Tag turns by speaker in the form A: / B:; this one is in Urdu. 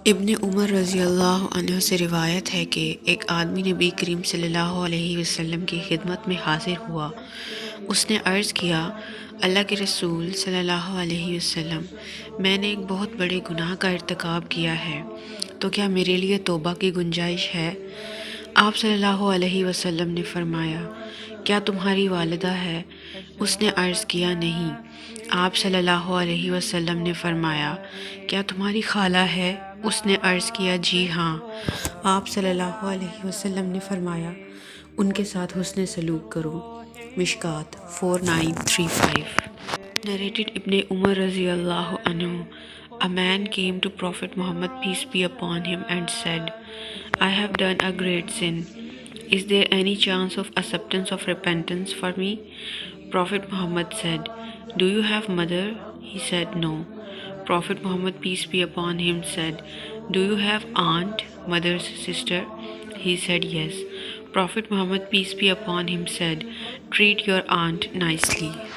A: ابن عمر رضی اللہ عنہ سے روایت ہے کہ ایک آدمی نبی کریم صلی اللہ علیہ وسلم کی خدمت میں حاضر ہوا۔ اس نے عرض کیا، اللہ کے رسول صلی اللہ علیہ وسلم، میں نے ایک بہت بڑے گناہ کا ارتکاب کیا ہے، تو کیا میرے لیے توبہ کی گنجائش ہے؟ آپ صلی اللہ علیہ وسلم نے فرمایا، کیا تمہاری والدہ ہے؟ اس نے عرض کیا، نہیں۔ آپ صلی اللہ علیہ وسلم نے فرمایا، کیا تمہاری خالہ ہے؟ اس نے عرض کیا، جی ہاں۔ آپ صلی اللہ علیہ وسلم نے فرمایا، ان کے ساتھ حسن سلوک کرو۔ مشکات 4935۔ Narrated Ibn Umar رضی اللہ عنہ, a man came to Prophet Muhammad peace be upon him and said, I have done a great sin. Is there any chance of acceptance of repentance for me? Prophet Muhammad said, Do you have mother? He said, No. Prophet Muhammad peace be upon him said, Do you have aunt, mother's sister? He said, Yes. Prophet Muhammad peace be upon him said, Treat your aunt nicely.